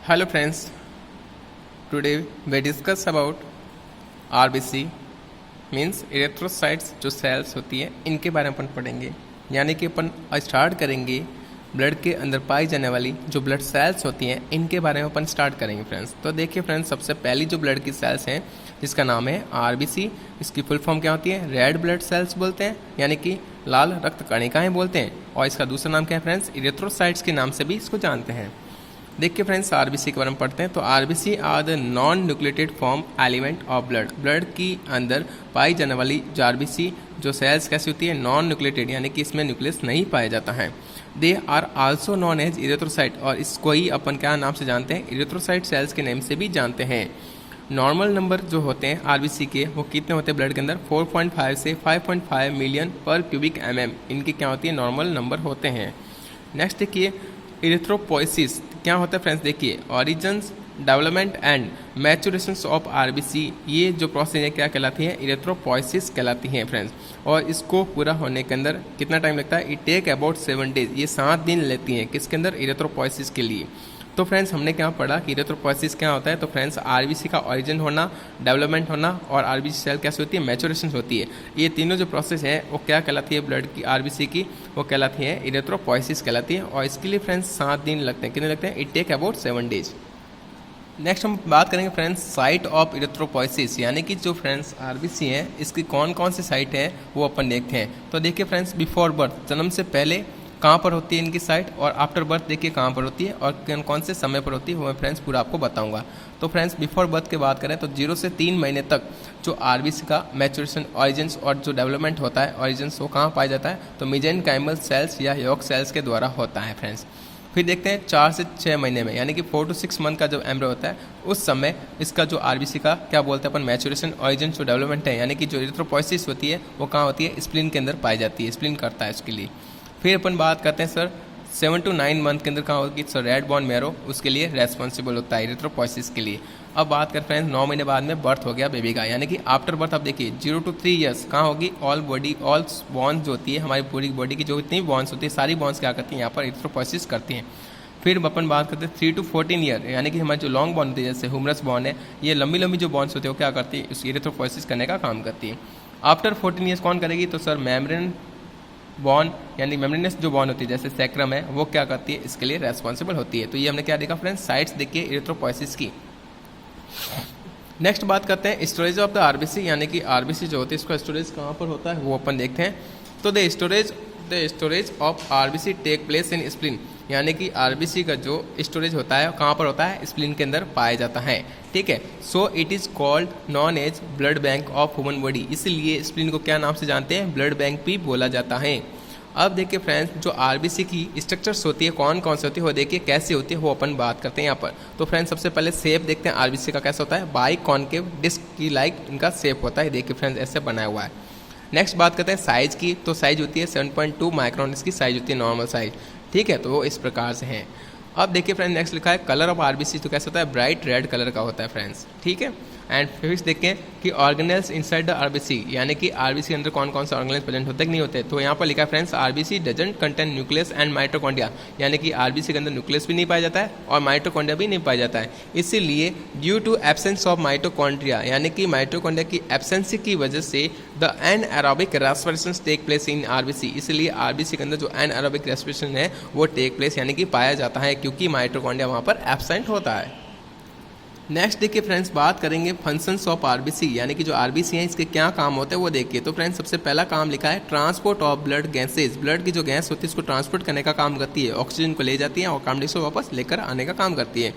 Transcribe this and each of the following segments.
Hello friends, today we discuss about RBC means erythrocytes जो sales होती है इनके बारे में अपन पढ़ेंगे। यानी कि अपन स्टार्ट करेंगे ब्लड के अंदर पाई जाने वाली जो ब्लड सेल्स होती हैं इनके बारे में अपन स्टार्ट करेंगे फ्रेंड्स। तो देखिए फ्रेंड्स, सबसे पहली जो ब्लड की सेल्स हैं जिसका नाम है आरबीसी, इसकी फुल फॉर्म क्या होती है? रेड ब्लड सेल्स बोलते हैं, यानी कि लाल रक्त कणिकाएं बोलते हैं। और इसका दूसरा नाम क्या है फ्रेंड्स? इरेथ्रोसाइट्स के नाम से भी इसको जानते हैं। देखिए फ्रेंड्स, आरबीसी के बारे में पढ़ते हैं। तो RBC are the non nucleated form element of blood. Blood की अंदर पाई जाने वाली जो आरबीसी जो सेल्स कैसी होती है? नॉन न्यूक्लिएटेड, यानी कि इसमें न्यूक्लियस नहीं पाया जाता है। They are also known as erythrocyte, और इसको ही अपन क्या नाम से जानते हैं? इरेथ्रोसाइट सेल्स के नेम से भी जानते हैं। नॉर्मल नंबर जो होते हैं आरबीसी के वो कितने होते हैं ब्लड के अंदर? 4.5 से 5.5 मिलियन पर क्यूबिक एमएम इनकी क्या होती है? नॉर्मल नंबर होते हैं। नेक्स्ट देखिए इरेथ्रोपोइसिस क्या होता है फ्रेंड्स? देखिए origins, development and maturation of RBC, ये जो प्रोसेस है क्या कहलाती है? इरेथ्रोपोइसिस कहलाती है फ्रेंड्स। और इसको पूरा होने के अंदर कितना टाइम लगता है? इट टेक अबाउट 7 डेज, ये 7 दिन लेती हैं किसके अंदर? इरेथ्रोपोइसिस के लिए। तो फ्रेंड्स हमने क्या पढ़ा कि इरेथ्रोपोइसिस क्या होता है? तो फ्रेंड्स आरबीसी का ओरिजिन होना, डेवलपमेंट होना और आरबीसी सेल कैसे होती है? मैचुरेशन होती है। ये तीनों जो प्रोसेस है वो क्या कहलाती है ब्लड की आरबीसी की? वो कहलाती है इरेथ्रोपोइसिस कहलाती है। और इसके लिए फ्रेंड्स 7 दिन लगते हैं। कितने लगते हैं? It take about 7 days. Next हम बात करेंगे फ्रेंड्स साइट ऑफ इरेथ्रोपोइसिस, यानी कि जो फ्रेंड्स आरबीसी है इसकी कौन कौन सी साइट है वो अपन देखते हैं। तो देखिए फ्रेंड्स, बिफोर बर्थ, जन्म से पहले कहाँ पर होती है इनकी साइट, और आफ्टर बर्थ देखिए कहाँ पर होती है और कौन कौन से समय पर होती है वो मैं फ्रेंड्स पूरा आपको बताऊंगा। तो फ्रेंड्स बिफोर बर्थ की बात करें तो 0 से 3 महीने तक जो आरबीसी का मैचुरेशन ऑरिजिन्स और जो डेवलपमेंट होता है ऑरिजिन्स वो कहाँ पाया जाता है? तो मेसेंकाइमल सेल्स या यॉक सेल्स के द्वारा होता है फ्रेंड्स। फिर देखते हैं 4 से 6 महीने में, यानी कि 4 to 6 मंथ का जब एम्ब्रियो होता है उस समय इसका जो आरबीसी का क्या बोलते हैं अपन? मैचुरेशन ऑरिजिन जो डेवलपमेंट है, यानी कि जो इरेथ्रोपोइसिस होती है वो कहाँ होती है? स्प्लीन के अंदर पाई जाती है, स्प्लीन करता है उसके लिए। फिर अपन बात करते हैं सर 7 to 9 मंथ के अंदर कहाँ होगी? सर रेड बॉर्न मैरो उसके लिए रेस्पॉन्सिबल होता है इरेथ्रोपोइसिस के लिए। अब बात करते हैं 9 महीने बाद में बर्थ हो गया बेबी का, यानी कि आफ्टर बर्थ आप देखिए 0 to 3 ईयर्स कहाँ होगी? ऑल बॉडी, ऑल बॉन्स जो होती है हमारी पूरी बॉडी की जो इतनी बॉन्स होती है सारी बॉन्स क्या करती हैं? यहाँ पर इरेथ्रोपोइसिस करती हैं। फिर अपन बात करते हैं 3 to 14 ईयर, यानी कि हमारी जो लॉन्ग बॉन्ड होती है जैसे ह्यूमरस बॉन्ड है, ये लंबी लंबी जो बॉन्ड्स होती है वो क्या करती है? उस इरेथ्रोपोइसिस करने का काम करती है। आफ्टर 14 ईयर्स कौन करेगी? तो सर मेम्ब्रेन बॉन्ड, यानी मेम्ब्रेनस जो बॉन्ड होती है जैसे सैक्रम है वो क्या करती है? इसके लिए रेस्पॉन्सिबल होती है। तो ये हमने क्या देखा फ्रेंड्स? साइट्स देखिए इरेथ्रोपोइसिस की। नेक्स्ट बात करते हैं स्टोरेज ऑफ द आरबीसी, यानी कि आरबीसी जो होती है इसका स्टोरेज कहाँ पर होता है वो अपन देखते हैं। तो the storage of RBC take place in spleen, यानी कि आरबीसी का जो स्टोरेज होता है कहाँ पर होता है? स्प्लीन के अंदर पाया जाता है। ठीक है, so it is called known as blood bank of human body, इसलिए स्प्लीन को क्या नाम से जानते हैं? ब्लड बैंक भी बोला जाता है। अब देखिए फ्रेंड्स, जो आरबीसी की स्ट्रक्चर्स होती है कौन कौन सी होती है वो देखिए कैसे होती है वो अपन बात करते हैं यहाँ पर। तो फ्रेंड्स सबसे पहले शेप देखते हैं आरबीसी का कैसा होता है? बाई कॉनकेव डिस्क की लाइक इनका शेप होता है। देखिए फ्रेंड्स ऐसे बनाया हुआ है। नेक्स्ट बात करते हैं साइज की। तो साइज होती है 7.2 माइक्रोन, इसकी साइज होती है नॉर्मल साइज। ठीक है, तो वो इस प्रकार से हैं। अब देखिए फ्रेंड्स नेक्स्ट लिखा है कलर ऑफ आरबीसी, तो कैसा होता है? ब्राइट रेड कलर का होता है फ्रेंड्स। ठीक है, एंड फिर देखें कि ऑर्गेनेल्स इनसाइड द आरबीसी, यानी कि आरबीसी के अंदर कौन कौन से ऑर्गेनेल्स प्रेजेंट होते हैं कि नहीं होते? तो यहाँ पर लिखा है friends RBC doesn't contain nucleus and mitochondria, यानी कि आरबीसी के अंदर न्यूक्लियस भी नहीं पाया जाता है और माइटोकॉन्ड्रिया भी नहीं पाया जाता है। इसीलिए due to absence of mitochondria, यानी कि माइटोकॉन्ड्रिया की एब्सेंस की वजह से the anaerobic respiration take place in RBC, इसलिए आरबीसी के अंदर जो एनएरोबिक रेस्पिरेशन है वो टेक प्लेस यानी कि पाया जाता है क्योंकि माइटोकॉन्ड्रिया वहाँ पर एब्सेंट होता है। नेक्स्ट देखिए फ्रेंड्स बात करेंगे फंक्शंस ऑफ आरबीसी, यानी कि जो आरबीसी हैं इसके क्या काम होते हैं वो देखिए। तो फ्रेंड्स सबसे पहला काम लिखा है transport of blood gases, blood की जो गैस होती है उसको ट्रांसपोर्ट करने का काम करती है, ऑक्सीजन को ले जाती है और कार्बन डाइऑक्साइड वापस लेकर आने का काम करती है।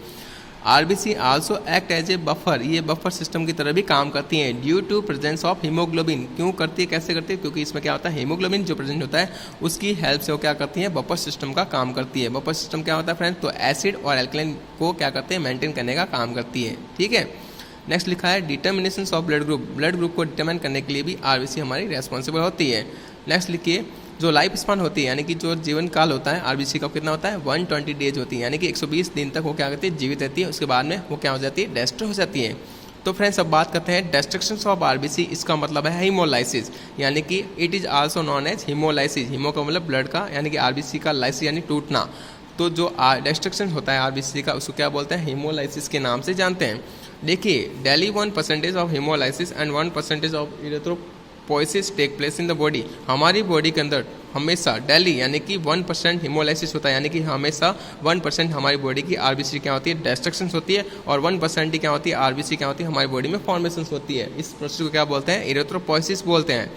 RBC also act as a buffer, ये बफर सिस्टम की तरह भी काम करती हैं due to presence of haemoglobin. क्यों करती है, कैसे करती है? क्योंकि इसमें क्या होता है? हीमोग्लोबिन जो प्रेजेंट होता है उसकी हेल्प से वो क्या करती है? बफर सिस्टम का काम करती है। बफर सिस्टम क्या होता है फ्रेंड्स? तो एसिड और एल्कलाइन को क्या करते हैं? मेंटेन करने का काम करती है। ठीक है, नेक्स्ट लिखा है determination of blood group, blood group को डिटरमाइन करने के लिए भी आरबीसी हमारी रेस्पॉन्सिबल होती है। नेक्स्ट लिखिए जो लाइफ स्पान होती है, यानी कि जो जीवन काल होता है आरबीसी का कितना होता है? 120 डेज होती है, यानी कि 120 दिन तक वो क्या करती है? जीवित रहती है। उसके बाद में वो क्या हो जाती है? डेस्ट्रो हो जाती है। तो फ्रेंड्स अब बात करते हैं डिस्ट्रक्शन ऑफ आरबीसी, इसका मतलब है हीमोलाइसिस, यानी कि it is also known as haemolysis. Haemo का मतलब ब्लड का, यानी कि आरबीसी का लाइसिस यानी टूटना। तो जो डिस्ट्रक्शन होता है आरबीसी का उसको क्या बोलते हैं, हीमोलाइसिस के नाम से जानते हैं। देखिए daily 1% of haemolysis and 1% of erythropoiesis take place in the body. हमारी बॉडी के अंदर हमेशा डेली यानी कि 1% हीमोलाइसिस होता है, यानी कि हमेशा 1% हमारी बॉडी की आरबीसी क्या होती है, डिस्ट्रक्शन होती है, और 1% ही क्या होती है, आरबीसी क्या होती है, हमारी बॉडी में फॉर्मेशन होती है। इस प्रोसेस को क्या बोलते हैं, इरेथ्रोपोइसिस बोलते हैं।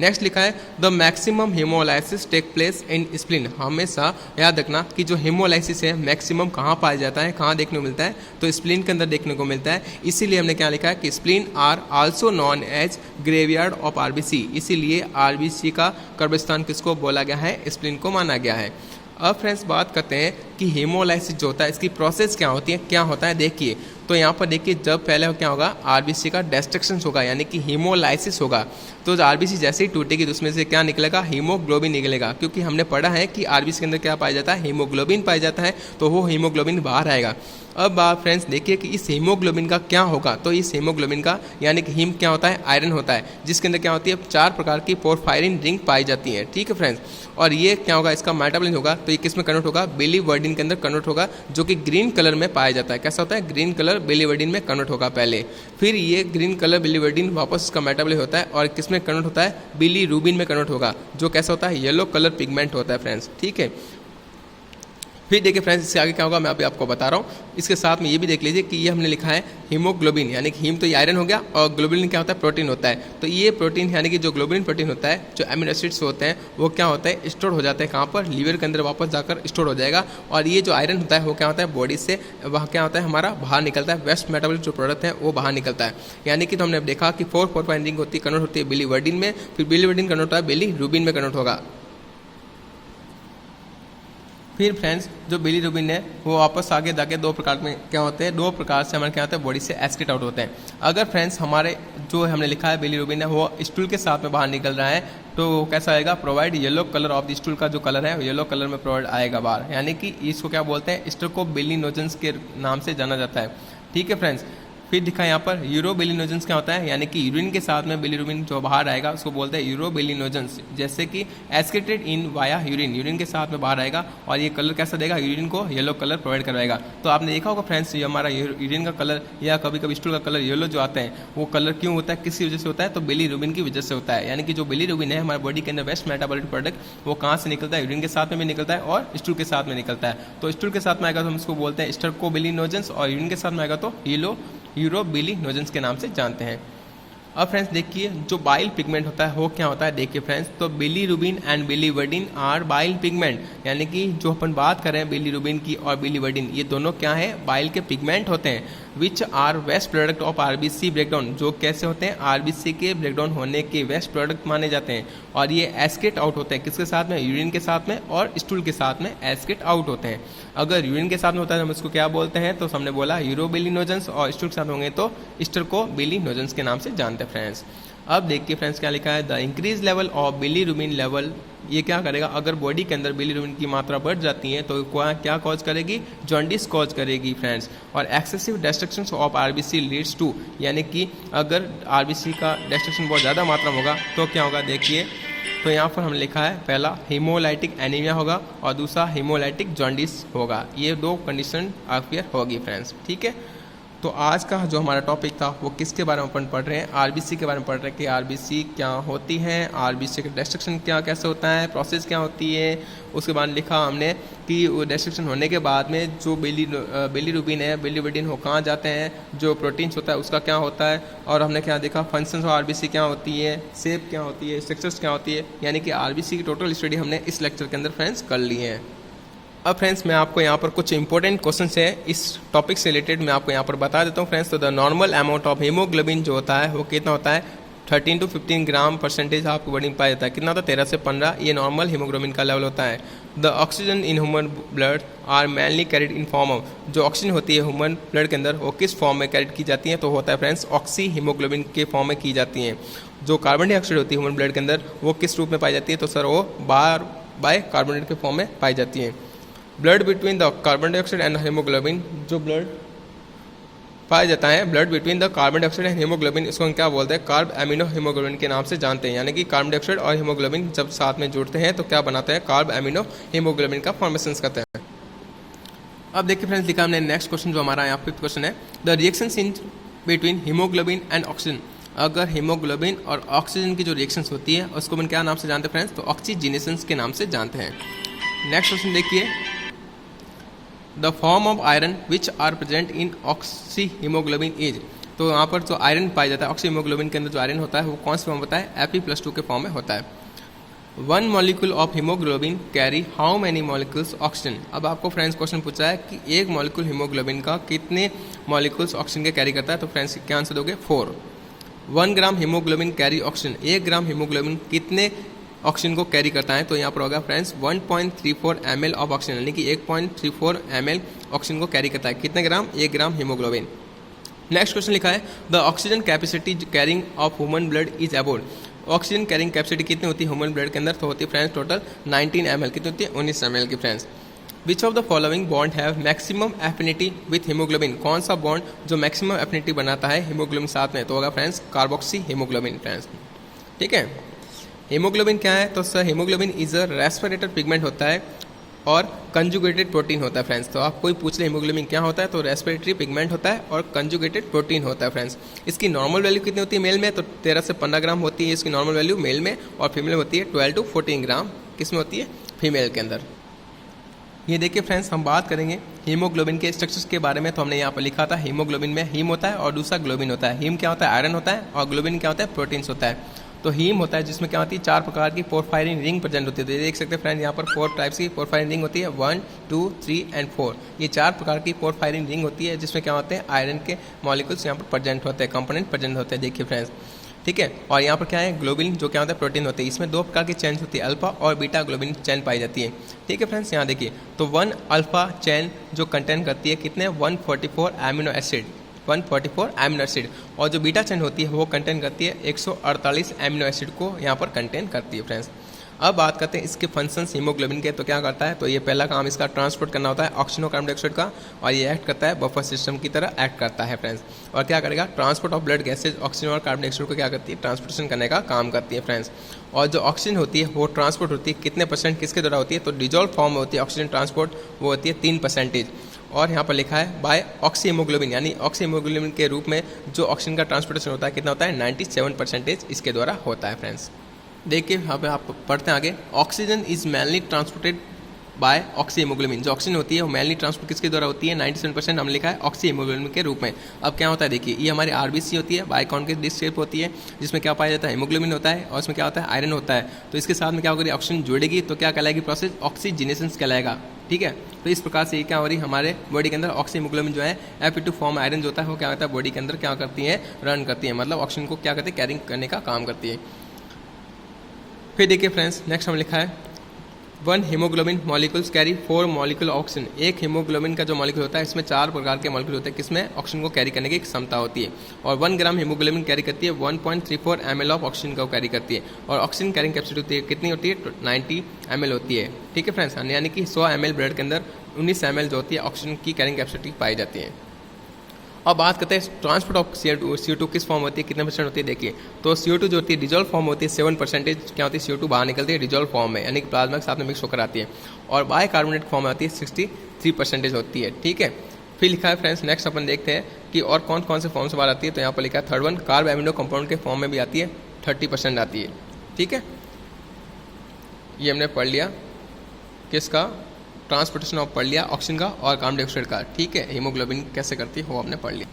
नेक्स्ट लिखा है the maximum haemolysis take place in spleen. हमेशा याद रखना कि जो हीमोलाइसिस है मैक्सिमम कहाँ पाया जाता है, कहाँ देखने को मिलता है, तो स्प्लीन के अंदर देखने को मिलता है। इसीलिए हमने क्या लिखा है कि spleen are also known as graveyard of RBC. इसीलिए आरबीसी का कब्रिस्तान किसको बोला गया है, स्प्लीन को माना गया है। अब फ्रेंड्स बात करते हैं कि हीमोलाइसिस जो होता है इसकी प्रोसेस क्या होती है, क्या होता है। देखिए तो यहाँ पर देखिए जब पहले क्या होगा, आरबीसी का डिस्ट्रक्शन होगा यानी कि हीमोलाइसिस होगा, तो आरबीसी जैसे ही टूटेगी तो उसमें से क्या निकलेगा, हीमोग्लोबिन निकलेगा। क्योंकि हमने पढ़ा है कि आरबीसी के अंदर क्या पाया जाता है, हीमोग्लोबिन पाया जाता है, तो वो हीमोग्लोबिन बाहर आएगा। अब आप फ्रेंड्स देखिए कि इस हीमोग्लोबिन का क्या होगा, तो इस हीमोग्लोबिन का यानी कि हीम क्या होता है, आयरन होता है, जिसके अंदर क्या होती है 4 प्रकार की पोरफायरिन रिंग पाई जाती है। ठीक है फ्रेंड्स, और ये क्या होगा, इसका मेटाबॉलिज्म होगा तो ये किस में कन्वर्ट होगा, बिलीवर्डिन के अंदर कन्वर्ट होगा, जो कि ग्रीन कलर में पाया जाता है। कैसा होता है, ग्रीन कलर बिलीवर्डिन में कन्वर्ट होगा पहले, फिर ये ग्रीन कलर बिलीवर्डिन वापस इसका मेटाबॉलिज्म होता है और किस में कन्वर्ट होता है, बिलीरुबिन में कन्वर्ट होगा, जो कैसा होता है, येलो कलर पिगमेंट होता है फ्रेंड्स। ठीक है, फिर देखिए फ्रेंड्स इससे आगे क्या होगा मैं अभी आपको बता रहा हूँ। इसके साथ में ये भी देख लीजिए कि ये हमने लिखा है हीमोग्लोबिन, यानी कि हीम तो ये आयरन हो गया और ग्लोबिन क्या होता है, प्रोटीन होता है। तो ये प्रोटीन यानी कि जो ग्लोबिन प्रोटीन होता है, जो एमिनो एसिड्स होते हैं वो क्या होता है, स्टोर हो जाते हैं कहाँ पर, लीवर के अंदर वापस जाकर स्टोर हो जाएगा। और ये जो आयरन होता है वो क्या होता है, बॉडी से वह क्या होता है, हमारा बाहर निकलता है, वेस्ट मेटाबॉलिक जो प्रोडक्ट है वो बाहर निकलता है। यानी कि तो हमने देखा कि 4 पोरफायरिन होती है, कन्वर्ट होती है बिलीवर्डिन में, फिर बिलीवर्डिन कन्वर्ट होता है बिलीरुबिन में कन्वर्ट होगा। फिर फ्रेंड्स जो बिलीरुबिन है वो वापस आगे जाके 2 प्रकार में क्या होते हैं, 2 प्रकार से हमारे क्या होता है, बॉडी से एस्केट आउट होते हैं। अगर फ्रेंड्स हमारे जो हमने लिखा है बिलीरुबिन है वो स्टूल के साथ में बाहर निकल रहा है तो कैसा आएगा, provide yellow colour of the stool का जो कलर है येलो कलर में प्रोवाइड आएगा बाहर, यानी कि इसको क्या बोलते हैं, स्टेरोकोबिलिनोजेंस के नाम से जाना जाता है। ठीक है फ्रेंड्स, फिर दिखा यहाँ पर यूरोबिलिनोजेंस क्या होता है, यानी कि यूरिन के साथ में बिलीरुबिन जो बाहर आएगा उसको बोलते हैं यूरोबिलिनोजेंस, जैसे कि एस्केटेड इन वाया यूरिन, यूरिन के साथ में बाहर आएगा और ये कलर कैसा देगा, यूरिन को येलो कलर प्रोवाइड करवाएगा। तो आपने देखा होगा फ्रेंड्स ये हमारा यूरिन का कलर या कभी कभी स्टूल का कलर येलो जो आता है वो कलर क्यों होता है, किसी वजह से होता है, तो बिलीरुबिन की वजह से होता है। यानी कि जो बिलीरुबिन है हमारे बॉडी के अंदर वेस्ट मेटाबॉलिक प्रोडक्ट वो कहाँ से निकलता है, यूरिन के साथ में भी निकलता है और स्टूल के साथ में निकलता है। तो स्टूल के साथ में आएगा तो हम इसको बोलते हैं स्टेरोकोबिलिनोजेंस और यूरिन के साथ में आएगा तो यूरोबिलिनोजेंस के नाम से जानते हैं। अब फ्रेंड्स देखिए जो बाइल पिगमेंट होता है वो क्या होता है, देखिए फ्रेंड्स तो bilirubin and biliverdin are bile pigment, यानी कि जो अपन बात कर रहे हैं बिलीरुबिन की और बिलीवर्डिन ये दोनों क्या है, बाइल के पिगमेंट होते हैं, which are waste product of RBC breakdown, जो कैसे होते हैं, आरबीसी के ब्रेकडाउन होने के वेस्ट प्रोडक्ट माने जाते हैं। और ये एस्केट आउट होते हैं किसके साथ में, यूरिन के साथ में और स्टूल के साथ में एस्केट आउट होते हैं। अगर यूरिन के साथ में होता है तो हम इसको क्या बोलते हैं, तो हमने बोला यूरोबिलिनोजेंस, और स्टूल के साथ में होंगे तो स्टेरोकोबिलिनोजेंस के नाम से जानते हैं फ्रेंड्स। अब देखिए फ्रेंड्स क्या लिखा है, the increase level of bilirubin level, ये क्या करेगा, अगर बॉडी के अंदर बिलीरुबिन की मात्रा बढ़ जाती है तो क्या कॉज करेगी, जॉन्डिस कॉज करेगी फ्रेंड्स। और excessive destruction of RBC leads to, यानी कि अगर आरबीसी का डिस्ट्रक्शन बहुत ज़्यादा मात्रा में होगा तो क्या होगा, देखिए तो यहाँ पर हमने लिखा है पहला हीमोलाइटिक एनीमिया होगा और दूसरा हीमोलाइटिक जॉन्डिस होगा। ये 2 कंडीशन अफेयर होगी फ्रेंड्स। ठीक है, तो आज का जो हमारा टॉपिक था वो किसके बारे में अपन पढ़ रहे हैं, आरबीसी के बारे में पढ़ रहे हैं कि आरबीसी क्या होती है, आरबीसी का डिस्ट्रक्शन क्या कैसे होता है, प्रोसेस क्या होती है। उसके बाद लिखा हमने कि वो डिस्ट्रक्शन होने के बाद में जो बिलीरुबिन है बिलीवर्डिन हो कहाँ जाते हैं, जो प्रोटीन्स होता है उसका क्या होता है, और हमने क्या देखा फंक्शंस ऑफ आरबीसी क्या होती है, शेप क्या होती है, स्ट्रक्चर्स क्या होती है, यानी कि आरबीसी की टोटल स्टडी हमने इस लेक्चर के अंदर फ्रेंड्स कर ली है। अब फ्रेंड्स मैं आपको यहाँ पर कुछ इंपॉर्टेंट क्वेश्चन है इस टॉपिक से रिलेटेड मैं आपको यहाँ पर बता देता हूँ फ्रेंड्स। तो the normal amount of haemoglobin जो होता है वो कितना होता है, 13 to 15 ग्राम परसेंटेज आपको बॉडी में पाया जाता है। कितना होता है, 13 से 15, ये नॉर्मल हीमोग्लोबिन का लेवल होता है। The oxygen in human blood are mainly carried in form of, जो ऑक्सीजन होती है ह्यूमन ब्लड के अंदर वो किस फॉर्म में कैरिड की जाती है, तो होता है फ्रेंड्स ऑक्सी हीमोग्लोबिन के फॉर्म में की जाती हैं। जो कार्बन डाइऑक्साइड होती है ह्यूमन ब्लड के अंदर वो किस रूप में पाई जाती है, तो सर वो बाय कार्बोनेट के फॉर्म में पाई जाती है। Blood between the carbon dioxide and haemoglobin, जो ब्लड पाया जाता है blood between the carbon dioxide and haemoglobin, इसको हम क्या बोलते हैं, कार्ब एमिनो हीमोग्लोबिन के नाम से जानते हैं। यानी कि कार्बन डाइऑक्साइड और हीमोग्लोबिन जब साथ में जुड़ते हैं तो क्या बनाते हैं, कार्ब एमिनो हीमोग्लोबिन का फॉर्मेशन करते हैं। अब देखिए फ्रेंड्स, लिखा हमने नेक्स्ट क्वेश्चन जो हमारा यहाँ 5th क्वेश्चन है, the reaction in between haemoglobin and oxygen. अगर हीमोग्लोबिन और ऑक्सीजन की जो रिएक्शंस होती है उसको हम क्या नाम से जानते हैं फ्रेंड्स, तो ऑक्सीजनेशन के नाम से जानते हैं। नेक्स्ट क्वेश्चन देखिए, the form of iron which are present in oxy haemoglobin is. तो यहाँ पर जो आयरन पाया जाता है ऑक्सी हीमोग्लोबिन के अंदर जो आयरन होता है वो कौन सा फॉर्म होता है, Fe+2 के फॉर्म में होता है। 1 molecule of haemoglobin carry how many molecules oxygen. अब आपको फ्रेंड्स क्वेश्चन पूछा है कि एक मॉलिक्यूल हीमोग्लोबिन का कितने मॉलिक्यूल्स ऑक्सीजन के कैरी करता है, तो फ्रेंड्स क्या आंसर दोगे, 4। 1 ग्राम हीमोग्लोबिन कैरी ऑक्सीजन, 1 ग्राम हीमोग्लोबिन कितने ऑक्सीजन को कैरी करता है, तो यहाँ पर होगा फ्रेंड्स 1.34 ml ऑफ ऑक्सीजन, यानी कि 1.34 ml ऑक्सीजन को कैरी करता है। कितने ग्राम, 1 ग्राम हीमोग्लोबिन। नेक्स्ट क्वेश्चन लिखा है, the oxygen capacity carrying of human blood is about. Oxygen carrying capacity कितनी होती है ह्यूमन ब्लड के अंदर, तो होती है फ्रेंड्स टोटल 19 ml। कितनी होती है, 19 ml की friends. Which of the following bond have maximum affinity with haemoglobin. कौन सा बॉन्ड जो मैक्सिमम एफिनिटी बनाता है हीमोग्लोबिन साथ में, तो होगा फ्रेंड्स कार्बोक्सी हीमोग्लोबिन फ्रेंड्स। ठीक है, हीमोग्लोबिन क्या है, तो sir haemoglobin is a respirator pigment होता है और कंजुगेटेड प्रोटीन होता है फ्रेंड्स। तो आप कोई पूछ ले हीमोग्लोबिन क्या होता है, तो रेस्पिरेटरी पिगमेंट होता है और कंजुगेटेड प्रोटीन होता है फ्रेंड्स। इसकी नॉर्मल वैल्यू कितनी होती है मेल में, तो 13 से 15 ग्राम होती है इसकी नॉर्मल वैल्यू मेल में, और फीमेल में होती है 12 to 14 ग्राम। किस में होती है, फीमेल के अंदर। ये देखिए फ्रेंड्स, हम बात करेंगे हीमोग्लोबिन के स्ट्रक्चर्स के बारे में। तो हमने यहाँ पर लिखा था हीमोग्लोबिन में हीम होता है और दूसरा ग्लोबिन होता है। हीम क्या होता है, आयरन होता है, और ग्लोबिन क्या होता है, प्रोटीन्स होता है। तो हीम होता है जिसमें क्या होती है, 4 प्रकार की पोरफायरिन रिंग प्रेजेंट होती है। तो ये देख सकते हैं फ्रेंड, यहाँ पर 4 टाइप्स की पोरफायरिन रिंग होती है, 1, 2, 3 एंड 4। ये 4 प्रकार की पोरफायरिन रिंग होती है जिसमें क्या होते हैं, आयरन के मॉलिक्यूल्स यहाँ पर प्रेजेंट होते हैं, कंपोनेंट प्रेजेंट होते हैं। देखिए फ्रेंड्स, ठीक है। और यहाँ पर क्या है, ग्लोबिन जो क्या होता है, प्रोटीन होते हैं। इसमें 2 प्रकार की चेन होती है, अल्फा और बीटा ग्लोबिन चेन पाई जाती है। ठीक है फ्रेंड्स, यहाँ देखिए, तो 1 अल्फा चेन जो कंटेन करती है कितने, 144 एमिनो एसिड, 144 एमिनो एसिड, और जो बीटा चेन होती है वो कंटेन करती है 148 एमिनो एसिड को यहाँ पर कंटेन करती है फ्रेंड्स। अब बात करते हैं इसके फंक्शंस हीमोग्लोबिन के। तो क्या करता है, तो ये पहला काम इसका ट्रांसपोर्ट करना होता है ऑक्सीजन और कार्बन डाइऑक्साइड का, और ये एक्ट करता है बफर सिस्टम की तरह एक्ट करता है फ्रेंड्स। और क्या करेगा, transport of blood gases oxygen और कार्बन डाइऑक्साइड को क्या करती है, ट्रांसपोर्टेशन करने का काम करती है फ्रेंड्स। और जो ऑक्सीजन होती है वो ट्रांसपोर्ट होती है कितने % किसके द्वारा होती है, तो डिजोल्व फॉर्म में होती है ऑक्सीजन ट्रांसपोर्ट, वो होती है 3%। और यहाँ पर लिखा है बाय ऑक्सी हीमोग्लोबिन, यानी ऑक्सी हीमोग्लोबिन के रूप में जो ऑक्सीजन का ट्रांसपोर्टेशन होता है कितना होता है, 97% इसके द्वारा होता है फ्रेंड्स। देखिए यहाँ पे आप पढ़ते हैं आगे, oxygen is mainly transported by oxy haemoglobin. जो ऑक्सीजन होती है वो मेनली ट्रांसपोर्ट किसके द्वारा होती है, 97% हम लिखा है ऑक्सी हीमोग्लोबिन के रूप में। अब क्या होता है, देखिए ये हमारी आरबीसी होती है, बाइकॉन्केव डिस्क शेप होती है, जिसमें क्या पाया जाता है, हीमोग्लोबिन होता है, और उसमें क्या होता है, आयरन होता है। तो इसके साथ में क्या होगी, ऑक्सीजन जुड़ेगी तो क्या कहलाएगी प्रोसेस, ऑक्सीजनेशन कहलाएगा। ठीक है, तो इस प्रकार से ये क्या हो रही है, हमारे बॉडी के अंदर ऑक्सी हीमोग्लोबिन जो है Fe2 फॉर्म आयरन जो होता है वो क्या होता है, बॉडी के अंदर क्या करती है, रन करती है, मतलब ऑक्सीजन को क्या करती है, कैरिंग करने का काम करती है। फिर देखिए फ्रेंड्स, नेक्स्ट हम लिखा है 1 haemoglobin molecules carry 4 molecule oxygen. एक हीमोग्लोबिन का जो मॉलिक्यूल होता है इसमें 4 प्रकार के मॉलिक्यूल होते हैं, किसमें ऑक्सीजन को कैरी करने की क्षमता होती है। और 1 ग्राम हीमोग्लोबिन कैरी करती है 1.34 ml ऑफ ऑक्सीजन को कैरी करती है। और ऑक्सीजन कैरिंग कैपेसिटी होती है कितनी होती है, 90 ml होती है। ठीक है फ्रेंड्स, यानी कि 100 ml ब्लड के अंदर 19 ml जो होती है ऑक्सीजन की कैरिंग कैपेसिटी पाई जाती है। अब बात करते हैं ट्रांसपोर्ट ऑफ CO2 किस फॉर्म होती है, कितने % होती है। देखिए, तो CO2 जो होती है डिजोल्व फॉर्म होती है, 7% क्या होती है, CO2 बाहर निकलती है डिजोल्व फॉर्म में, यानी कि प्लाज्मा के साथ में मिक्स होकर आती है। और बाय कार्बोनेट फॉर्म में आती है 63% होती है। ठीक है, फिर लिखा है फ्रेंड्स, नेक्स्ट अपन देखते हैं कि और कौन कौन से फॉर्म से बाहर आती है। तो यहाँ पर लिखा है 3rd 1 कार्ब एमिनो कंपाउंड के फॉर्म में भी आती है, 30% आती है। ठीक है, ये हमने पढ़ लिया किसका, ट्रांसपोर्टेशन ऑफ पढ़ लिया ऑक्सीजन का और कार्बन डाइऑक्साइड का। ठीक है, हीमोग्लोबिन कैसे करती है वो हमने पढ़ लिया।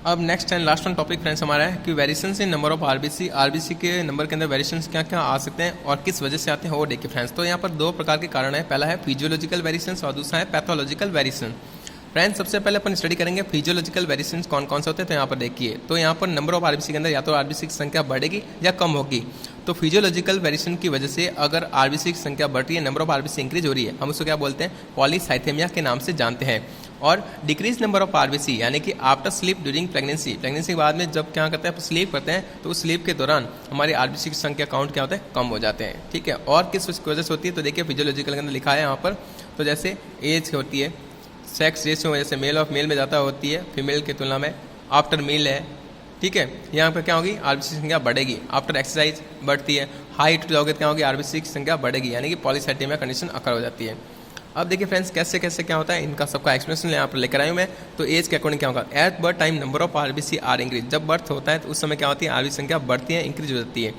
अब next and last one topic friends हमारा है कि variations in number of RBC के नंबर के अंदर वेरिएशंस क्या क्या आ सकते हैं और किस वजह से आते हैं वो देखिए फ्रेंड्स। तो यहाँ पर 2 प्रकार के कारण है, पहला है फिजियोलॉजिकल वेरिएशंस और दूसरा है पैथोलॉजिकल वेरिएशन। फ्रेंड्स सबसे पहले अपन स्टडी करेंगे फिजियोलॉजिकल वेरिएशंस कौन कौन से होते हैं। तो यहाँ पर देखिए, तो यहाँ पर नंबर ऑफ आरबीसी के अंदर या तो आरबीसी की संख्या बढ़ेगी या कम होगी। तो फिजियोलॉजिकल वेरिएशन की वजह से अगर आरबीसी की संख्या बढ़ रही है, नंबर ऑफ आरबीसी इंक्रीज हो रही है, हम उसको क्या बोलते हैं, पॉलीसाइथेमिया के नाम से जानते हैं। और डिक्रीज नंबर ऑफ आरबीसी यानी कि आफ्टर स्लीप ड्यूरिंग प्रेगनेंसी के बाद में जब क्या करते हैं, स्लीप करते हैं, तो उस स्लीप के दौरान हमारी आरबीसी की संख्या काउंट क्या होता है, कम हो जाते हैं। ठीक है, और किस वजह से होती है, तो देखिए फिजियोलॉजिकल के अंदर लिखा है यहाँ पर, तो जैसे एज होती है, सेक्स रेशियो जैसे मेल ऑफ मेल में ज़्यादा होती है फीमेल की तुलना में, आफ्टर मील है। ठीक है, यहाँ पर क्या होगी, आरबीसी की संख्या बढ़ेगी, आफ्टर एक्सरसाइज बढ़ती है, हाइट जाओगे क्या होगी, आरबीसी की संख्या बढ़ेगी, यानी कि पॉलीसाइथेमिया कंडीशन अकर हो जाती है। अब देखिए फ्रेंड्स कैसे कैसे क्या होता है, इनका सबका एक्सप्लेनेशन यहाँ पर लेकर आया हूँ मैं। तो एज के अकॉर्डिंग क्या होगा, at birth time number of RBC are increase, जब बर्थ होता है तो उस समय क्या होती है, आरबीसी संख्या बढ़ती है, इंक्रीज हो जाती है।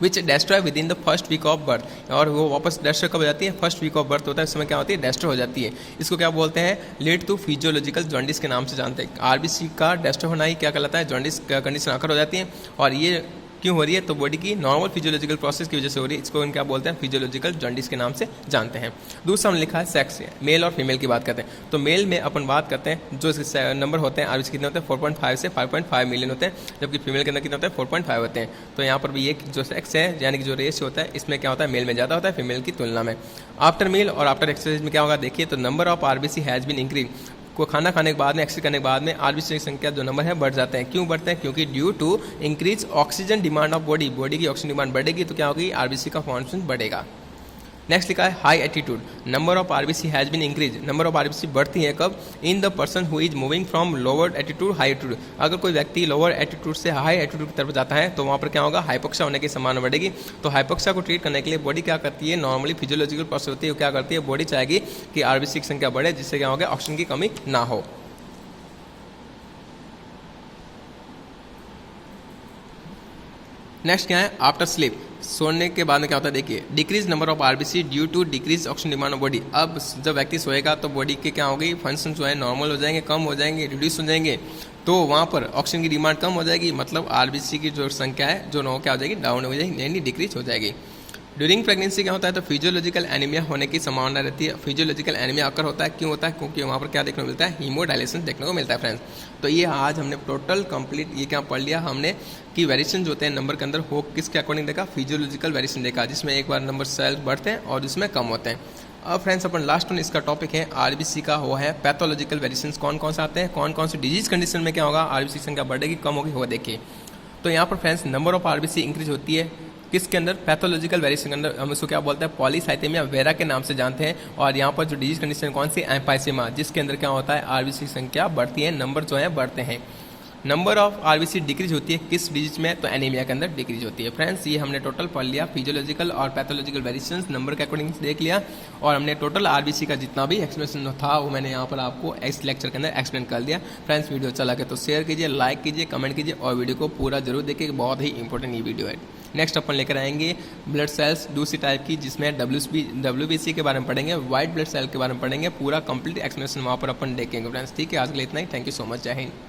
Which destroy within the first week of birth, और वो वापस डेस्ट्रॉय कब हो जाती है, फर्स्ट वीक ऑफ बर्थ होता है, उस समय क्या होती है, डेस्ट्रॉय हो जाती है। इसको क्या बोलते हैं, लीड टू फिजियोलॉजिकल जॉन्डिस के नाम से जानते हैं। आरबीसी का डेस्ट्रॉय होना ही क्या कहलाता है, जॉन्डिस कंडीशन आकर हो जाती है। और ये क्यों हो रही है, तो बॉडी की नॉर्मल फिजियोलॉजिकल प्रोसेस की वजह से हो रही है। इसको क्या बोलते हैं, फिजियोलॉजिकल जॉन्डिस के नाम से जानते हैं। दूसरा हमने लिखा है सेक्स, मेल और फीमेल की बात करते हैं। तो मेल में अपन बात करते हैं, जो नंबर होते हैं आरबीसी कितने होते हैं, 4.5 से 5.5 मिलियन होते हैं, जबकि फीमेल के अंदर कितने होते हैं, 4.5 होते हैं। तो यहाँ पर भी ये जो सेक्स है यानी कि जो रेस होता है, इसमें क्या होता है, मेल में ज़्यादा होता है फीमेल की तुलना में। आफ्टर मील और आफ्टर एक्सरसाइज में क्या होगा, देखिए तो number of RBC has been increase, को खाना खाने के बाद में, एक्सरसाइज करने के बाद में आरबीसी की संख्या जो नंबर है बढ़ जाते हैं। क्यों बढ़ते हैं, क्योंकि due to increase oxygen demand of body, body की ऑक्सीजन डिमांड बढ़ेगी तो क्या होगी, आरबीसी का फंक्शन बढ़ेगा। नेक्स्ट लिखा है high attitude, number of RBC has been increase, number of RBC बढ़ती है कब, in the person who is moving from lower attitude high attitude, अगर कोई व्यक्ति लोअर एटीट्यूड से हाई एटीट्यूड की तरफ जाता है तो वहाँ पर क्या होगा, हाइपोक्सिया होने की संभावना बढ़ेगी। तो हाइपोक्सिया को ट्रीट करने के लिए बॉडी क्या करती है, नॉर्मली फिजियोलॉजिकल प्रोसेस होती है, क्या करती है, बॉडी चाहेगी कि आरबीसी की संख्या बढ़े, जिससे क्या होगा, ऑक्सीजन की कमी ना हो। नेक्स्ट क्या है, आफ्टर स्लीप, सोने के बाद में क्या होता है, देखिए decrease number of RBC due to decrease oxygen demand of body. अब जब व्यक्ति सोएगा तो बॉडी के क्या होगी, फंक्शन जो है नॉर्मल हो जाएंगे, कम हो जाएंगे, रिड्यूस हो जाएंगे, तो वहाँ पर ऑक्सीजन की डिमांड कम हो जाएगी, मतलब आरबीसी की जो संख्या है जो क्या हो जाएगी, डाउन हो जाएगी, यानी डिक्रीज हो जाएगी। ड्यूरिंग प्रेगनेंसी क्या होता है, तो फिजियोलॉजिकल एनीमिया होने की संभावना रहती है। फिजियोलॉजिकल एनीमिया अकर होता है, क्यों होता है, क्योंकि वहाँ पर क्या देखने को मिलता है, हीमोडायलिसिस देखने को मिलता है फ्रेंड्स। तो ये आज हमने टोटल कंप्लीट ये क्या पढ़ लिया हमने कि वेरिएशन जो होते हैं नंबर के अंदर हो किसके अकॉर्डिंग देखा, फिजियोलॉजिकल वेरिएशन देखा, जिसमें एक बार नंबर सेल्स बढ़ते हैं और जिसमें कम होते हैं। अब फ्रेंड्स अपन लास्ट वन इसका टॉपिक है आरबीसी का, वो है पैथोलॉजिकल वेरिएशंस, कौन कौन से आते हैं, कौन कौन सी डिजीज कंडीशन में क्या होगा, आरबीसी संख्या बढ़ेगी कम होगी, वो देखिए। तो यहाँ पर friends number of RBC increase होती है किसके अंदर, पैथोलॉजिकल वेरिएशन के अंदर, हम इसको क्या बोलते हैं, पॉलीसाइथेमिया वेरा के नाम से जानते हैं। और यहाँ पर जो डिजीज कंडीशन कौन सी, एम्फाइसेमा, जिसके अंदर क्या होता है, आरबीसी की संख्या बढ़ती है, नंबर जो है बढ़ते हैं। नंबर ऑफ आरबीसी डिक्रीज होती है किस डिजीज में, तो एनीमिया के अंदर डिक्रीज होती है। फ्रेंड्स ये हमने टोटल पढ़ लिया, फिजियोलॉजिकल और पैथोलॉजिकल वेरिएशंस नंबर के अकॉर्डिंग देख लिया, और हमने टोटल आरबीसी का जितना भी एक्सप्लेनेशन था वो मैंने यहाँ पर आपको इस लेक्चर के अंदर एक्सप्लेन कर दिया। फ्रेंड्स वीडियो अच्छा लगे तो शेयर कीजिए, लाइक कीजिए, कमेंट कीजिए, और वीडियो को पूरा जरूर देखिए, बहुत ही इंपॉर्टेंट ये वीडियो है। नेक्स्ट अपन लेकर आएंगे ब्लड सेल्स दूसरी टाइप की, जिसमें डब्ल्यूबीसी के बारे में पढ़ेंगे, व्हाइट ब्लड सेल के बारे में पढ़ेंगे, पूरा कंप्लीट एक्सप्लेनेशन वहाँ पर अपन देखेंगे फ्रेंड्स। ठीक है, आज के लिए इतना ही, थैंक यू सो मच, जय हिंद।